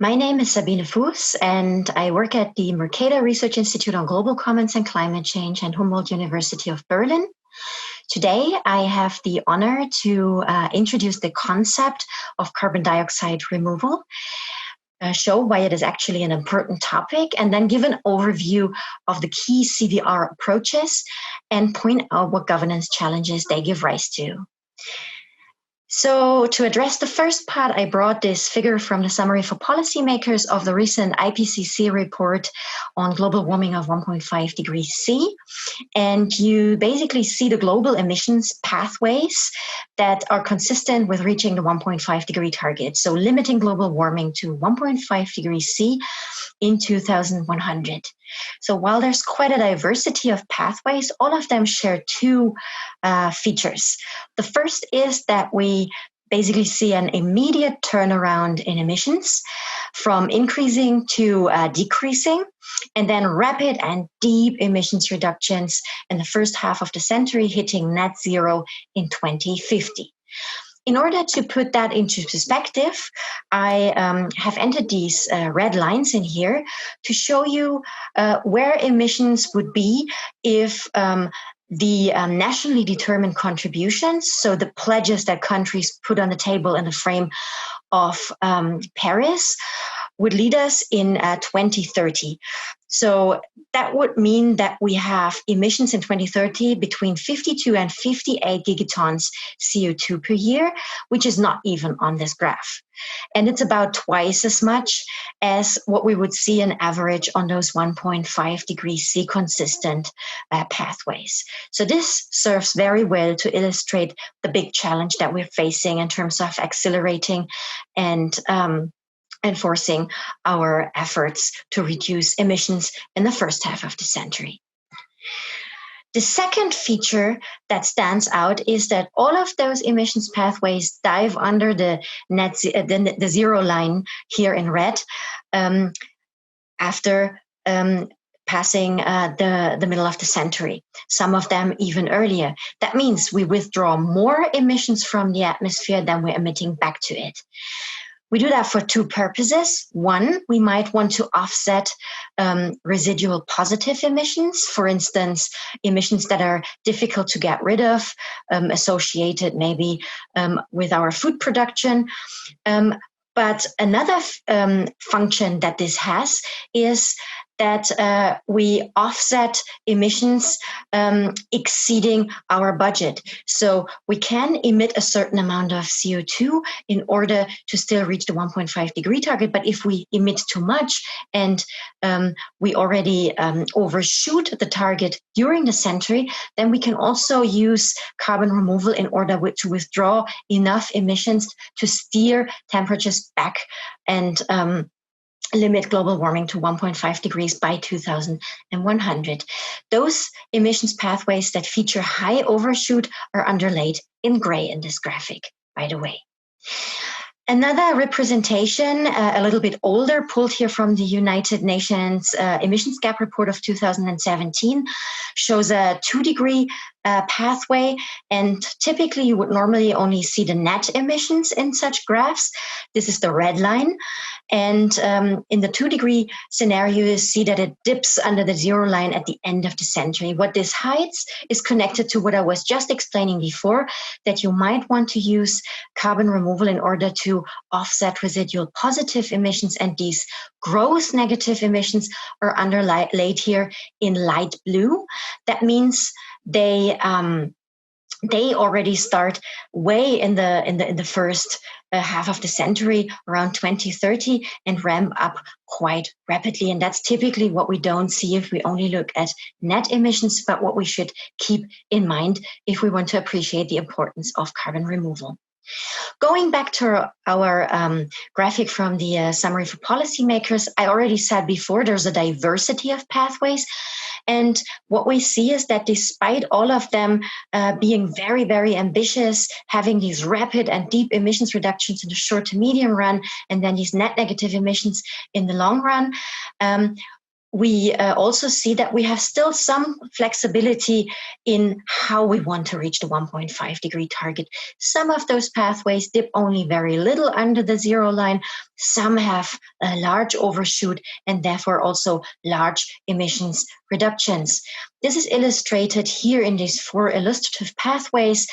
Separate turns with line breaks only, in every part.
My name is Sabine Fuss, and I work at the Mercator Research Institute on Global Commons and Climate Change and Humboldt University of Berlin. Today, I have the honor to introduce the concept of carbon dioxide removal, show why it is actually an important topic, and then give an overview of the key CVR approaches and point out what governance challenges they give rise to. So to address the first part, I brought this figure from the Summary for Policymakers of the recent IPCC report on global warming of 1.5 degrees C. And you basically see the global emissions pathways that are consistent with reaching the 1.5 degree target. So limiting global warming to 1.5 degrees C in 2100. So while there's quite a diversity of pathways, all of them share two features. The first is that we basically see an immediate turnaround in emissions from increasing to decreasing, and then rapid and deep emissions reductions in the first half of the century, hitting net zero in 2050. In order to put that into perspective, I have entered these red lines in here to show you where emissions would be if the nationally determined contributions, so the pledges that countries put on the table in the frame of Paris, would lead us in 2030. So that would mean that we have emissions in 2030 between 52 and 58 gigatons CO2 per year, which is not even on this graph. And it's about twice as much as what we would see on average on those 1.5 degrees C consistent pathways. So this serves very well to illustrate the big challenge that we're facing in terms of accelerating and enforcing our efforts to reduce emissions in the first half of the century. The second feature that stands out is that all of those emissions pathways dive under the zero line here in red after passing the middle of the century, some of them even earlier. That means we withdraw more emissions from the atmosphere than we're emitting back to it. We do that for two purposes. One, we might want to offset residual positive emissions, for instance, emissions that are difficult to get rid of, associated maybe with our food production. But another function that this has is that we offset emissions exceeding our budget. So we can emit a certain amount of CO2 in order to still reach the 1.5 degree target. But if we emit too much and we already overshoot the target during the century, then we can also use carbon removal in order to withdraw enough emissions to steer temperatures back and limit global warming to 1.5 degrees by 2100. Those emissions pathways that feature high overshoot are underlaid in gray in this graphic, by the way. Another representation, a little bit older, pulled here from the United Nations Emissions Gap Report of 2017, shows a 2-degree pathway, and typically you would normally only see the net emissions in such graphs. This is the red line, and in the 2-degree scenario, you see that it dips under the zero line at the end of the century. What this hides is connected to what I was just explaining before, that you might want to use carbon removal in order to offset residual positive emissions, and these gross negative emissions are underlaid here in light blue. That means they already start way in the first half of the century, around 2030, and ramp up quite rapidly. And that's typically what we don't see if we only look at net emissions, but what we should keep in mind if we want to appreciate the importance of carbon removal. Going back to our graphic from the Summary for Policymakers, I already said before there's a diversity of pathways. And what we see is that despite all of them being very, very ambitious, having these rapid and deep emissions reductions in the short to medium run, and then these net negative emissions in the long run, we also see that we have still some flexibility in how we want to reach the 1.5 degree target. Some of those pathways dip only very little under the zero line. Some have a large overshoot and therefore also large emissions reductions. This is illustrated here in these 4 illustrative pathways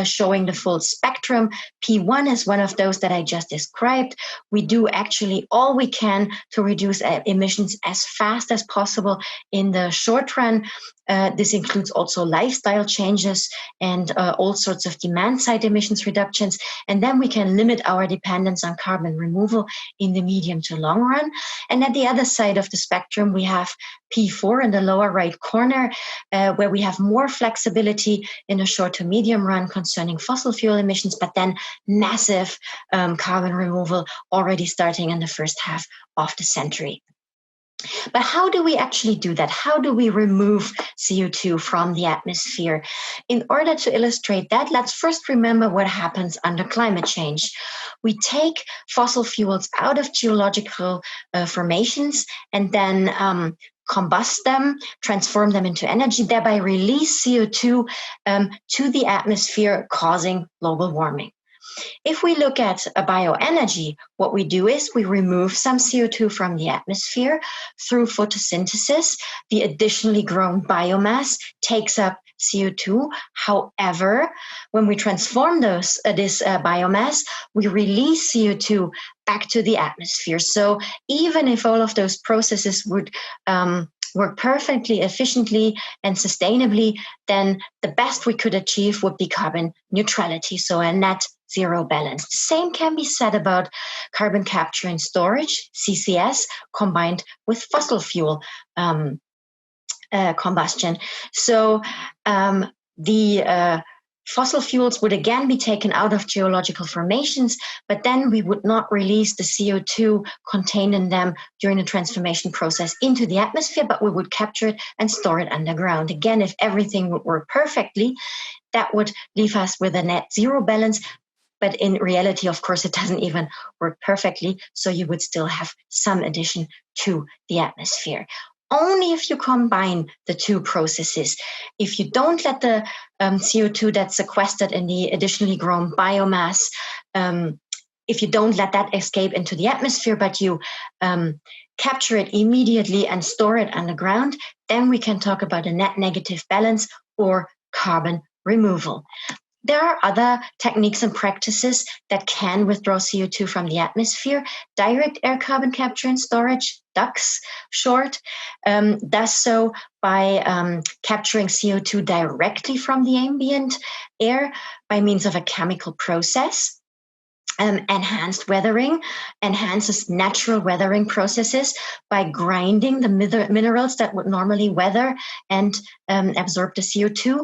showing the full spectrum. P1 is one of those that I just described. We do actually all we can to reduce emissions as fast as possible in the short run. This includes also lifestyle changes and all sorts of demand-side emissions reductions. And then we can limit our dependence on carbon removal in the medium to long run. And at the other side of the spectrum, we have P4 in the lower right corner, where we have more flexibility in the short to medium run concerning fossil fuel emissions, but then massive carbon removal already starting in the first half of the century. But how do we actually do that? How do we remove CO2 from the atmosphere? In order to illustrate that, let's first remember what happens under climate change. We take fossil fuels out of geological formations and then combust them, transform them into energy, thereby release CO2 to the atmosphere, causing global warming. If we look at a bioenergy, what we do is we remove some CO2 from the atmosphere through photosynthesis. The additionally grown biomass takes up CO2. However, when we transform this biomass, we release CO2 back to the atmosphere. So even if all of those processes would work perfectly, efficiently, and sustainably, then the best we could achieve would be carbon neutrality, so a net zero balance. The same can be said about carbon capture and storage, CCS, combined with fossil fuel combustion. So the fossil fuels would again be taken out of geological formations, but then we would not release the CO2 contained in them during the transformation process into the atmosphere, but we would capture it and store it underground. Again, if everything would work perfectly, that would leave us with a net zero balance. But in reality, of course, it doesn't even work perfectly. So you would still have some addition to the atmosphere. Only if you combine the two processes, if you don't let the CO2 that's sequestered in the additionally grown biomass, if you don't let that escape into the atmosphere, but you capture it immediately and store it underground, then we can talk about a net negative balance or carbon removal. There are other techniques and practices that can withdraw CO2 from the atmosphere. Direct air carbon capture and storage, DACS short, does so by capturing CO2 directly from the ambient air by means of a chemical process. Enhanced weathering enhances natural weathering processes by grinding the minerals that would normally weather and absorb the CO2.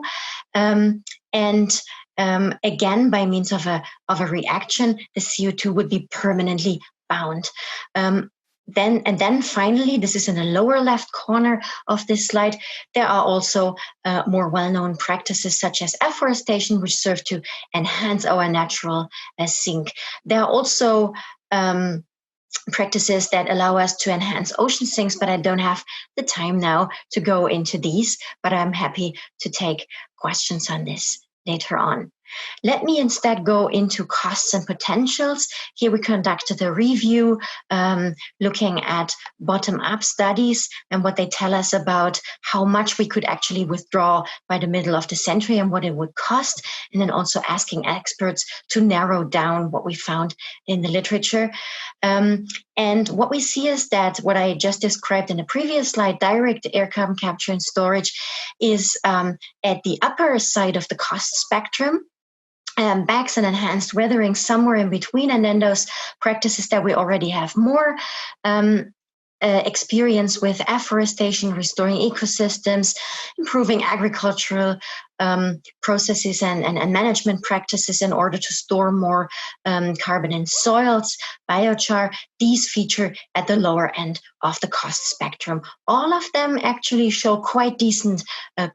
Again, by means of a reaction, the CO2 would be permanently bound. Then finally, this is in the lower left corner of this slide, there are also more well-known practices such as afforestation, which serve to enhance our natural sink. There are also practices that allow us to enhance ocean sinks, but I don't have the time now to go into these, but I'm happy to take questions on this later on. Let me instead go into costs and potentials. Here we conducted a review looking at bottom-up studies and what they tell us about how much we could actually withdraw by the middle of the century and what it would cost, and then also asking experts to narrow down what we found in the literature. And what we see is that what I just described in the previous slide, direct air carbon capture and storage, is at the upper side of the cost spectrum. BACS and enhanced weathering somewhere in between, and then those practices that we already have more experience with: afforestation, restoring ecosystems, improving agricultural processes and management practices in order to store more carbon in soils, biochar. These feature at the lower end of the cost spectrum. All of them actually show quite decent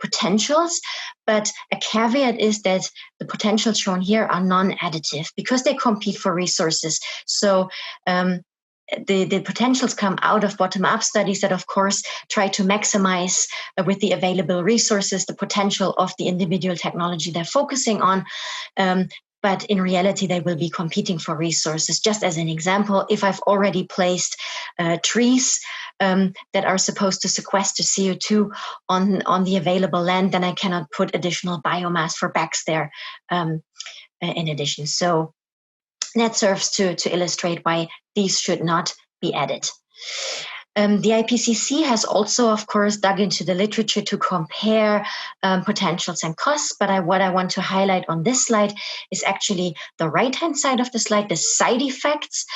potentials, but a caveat is that the potentials shown here are non-additive because they compete for resources. So the potentials come out of bottom-up studies that, of course, try to maximize with the available resources the potential of the individual technology they're focusing on. But in reality, they will be competing for resources. Just as an example, if I've already placed trees that are supposed to sequester CO2 on the available land, then I cannot put additional biomass for BECCS there in addition. So that serves to illustrate why these should not be added. The IPCC has also, of course, dug into the literature to compare potentials and costs, but what I want to highlight on this slide is actually the right-hand side of the slide, the side effects.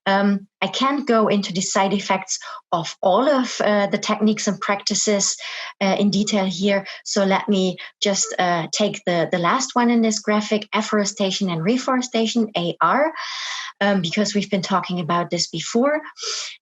I can't go into the side effects of all of the techniques and practices in detail here, so let me just take the last one in this graphic, afforestation and reforestation, AR, because we've been talking about this before.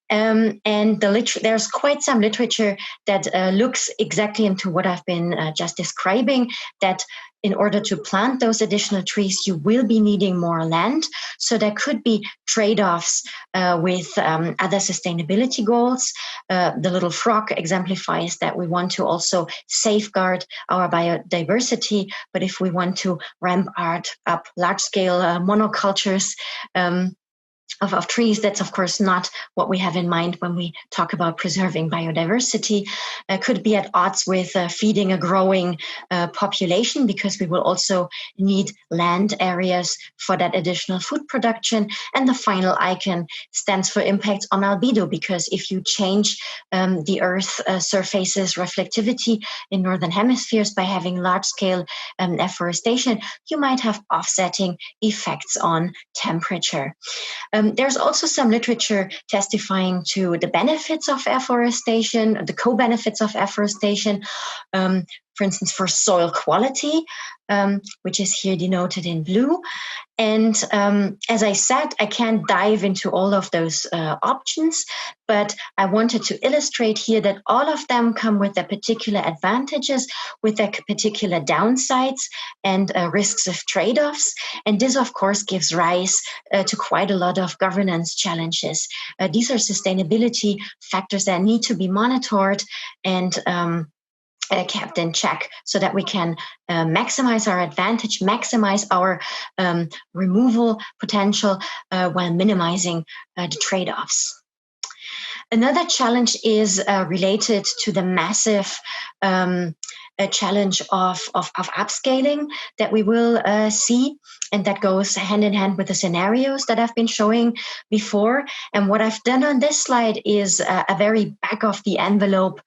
And there's quite some literature that looks exactly into what I've been just describing, that in order to plant those additional trees, you will be needing more land. So there could be trade-offs with other sustainability goals. The little frog exemplifies that we want to also safeguard our biodiversity, but if we want to ramp up large-scale monocultures, of trees, that's of course not what we have in mind when we talk about preserving biodiversity. Could be at odds with feeding a growing population, because we will also need land areas for that additional food production. And the final icon stands for impacts on albedo, because if you change the Earth surface's reflectivity in northern hemispheres by having large-scale afforestation, you might have offsetting effects on temperature. There's also some literature testifying to the benefits of afforestation, the co-benefits of afforestation, for instance, for soil quality, which is here denoted in blue. And as I said, I can't dive into all of those options, but I wanted to illustrate here that all of them come with their particular advantages, with their particular downsides and risks of trade-offs. And this, of course, gives rise to quite a lot of governance challenges. These are sustainability factors that need to be monitored and kept in check, so that we can maximize our advantage, maximize our removal potential while minimizing the trade-offs. Another challenge is related to the massive challenge of upscaling that we will see, and that goes hand in hand with the scenarios that I've been showing before. And what I've done on this slide is a very back of the envelope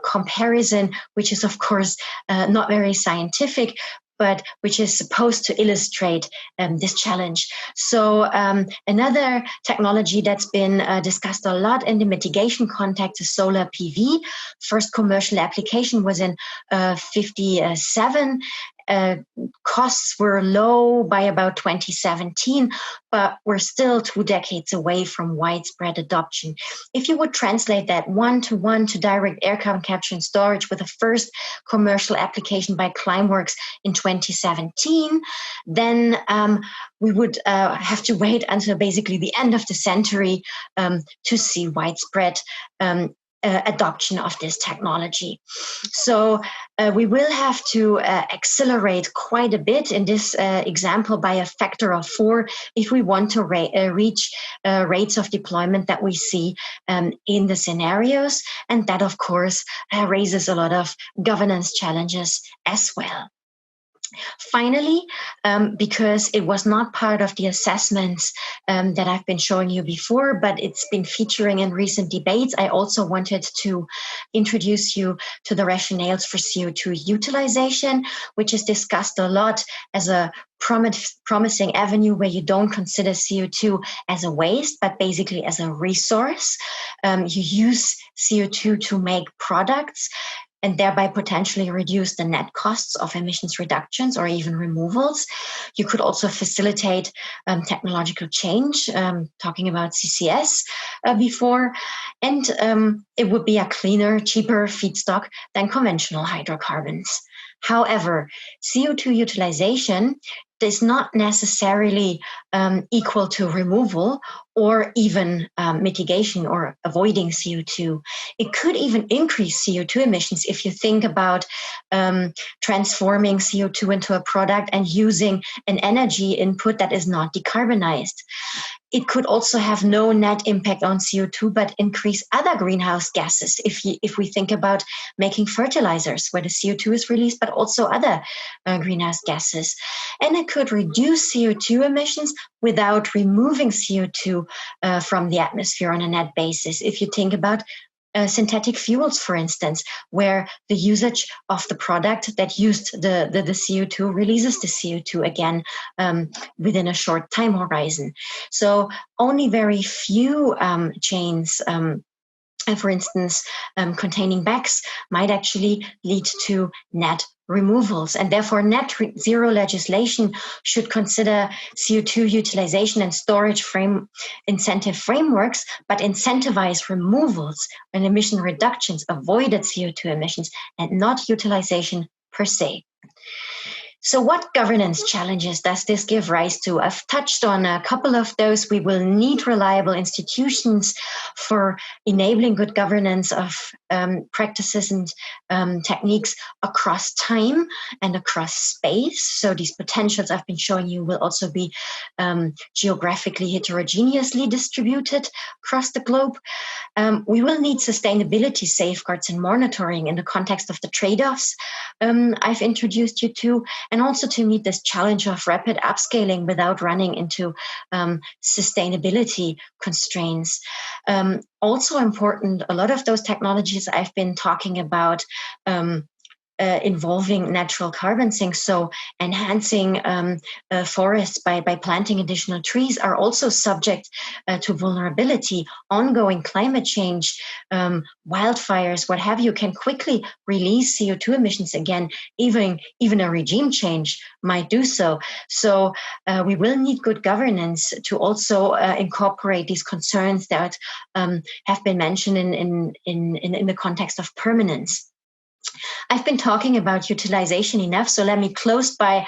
comparison, which is of course not very scientific, but which is supposed to illustrate this challenge. So another technology that's been discussed a lot in the mitigation context is solar PV. First commercial application was in 57. Costs were low by about 2017, but we're still 2 decades away from widespread adoption. If you would translate that one-to-one to direct air carbon capture and storage with the first commercial application by Climeworks in 2017, then we would have to wait until basically the end of the century to see widespread adoption of this technology. So we will have to accelerate quite a bit in this example by a factor of 4 if we want to reach rates of deployment that we see in the scenarios. And that, of course, raises a lot of governance challenges as well. Finally, because it was not part of the assessments that I've been showing you before, but it's been featuring in recent debates, I also wanted to introduce you to the rationales for CO2 utilization, which is discussed a lot as a promising avenue where you don't consider CO2 as a waste, but basically as a resource. You use CO2 to make products, and thereby potentially reduce the net costs of emissions reductions or even removals. You could also facilitate technological change, talking about CCS before, and it would be a cleaner, cheaper feedstock than conventional hydrocarbons. However, CO2 utilization is not necessarily equal to removal or even mitigation or avoiding CO2. It could even increase CO2 emissions if you think about transforming CO2 into a product and using an energy input that is not decarbonized. It could also have no net impact on CO2, but increase other greenhouse gases. If we think about making fertilizers, where the CO2 is released, but also other greenhouse gases. And it could reduce CO2 emissions without removing CO2 from the atmosphere on a net basis. If you think about synthetic fuels, for instance, where the usage of the product that used the CO2 releases the CO2 again within a short time horizon. So only very few chains, for instance, containing bags, might actually lead to net removals, and therefore net zero legislation should consider CO2 utilization and storage incentive frameworks, but incentivize removals and emission reductions, avoided CO2 emissions, and not utilization per se. So what governance challenges does this give rise to? I've touched on a couple of those. We will need reliable institutions for enabling good governance of practices and techniques across time and across space. So these potentials I've been showing you will also be geographically heterogeneously distributed across the globe. We will need sustainability safeguards and monitoring in the context of the trade-offs I've introduced you to, and also to meet this challenge of rapid upscaling without running into sustainability constraints. Also important, a lot of those technologies I've been talking about involving natural carbon sinks, so enhancing forests by planting additional trees, are also subject to vulnerability. Ongoing climate change, wildfires, what have you, can quickly release CO2 emissions again. Even a regime change might do so. So we will need good governance to also incorporate these concerns that have been mentioned in the context of permanence. I've been talking about utilization enough, so let me close by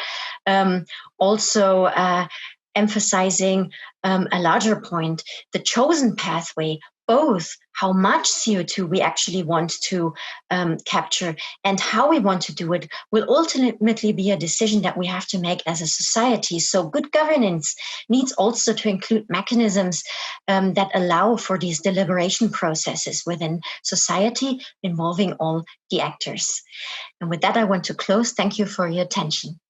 also emphasizing a larger point. The chosen pathway, both how much CO2 we actually want to capture and how we want to do it, will ultimately be a decision that we have to make as a society. So good governance needs also to include mechanisms that allow for these deliberation processes within society involving all the actors. And with that, I want to close. Thank you for your attention.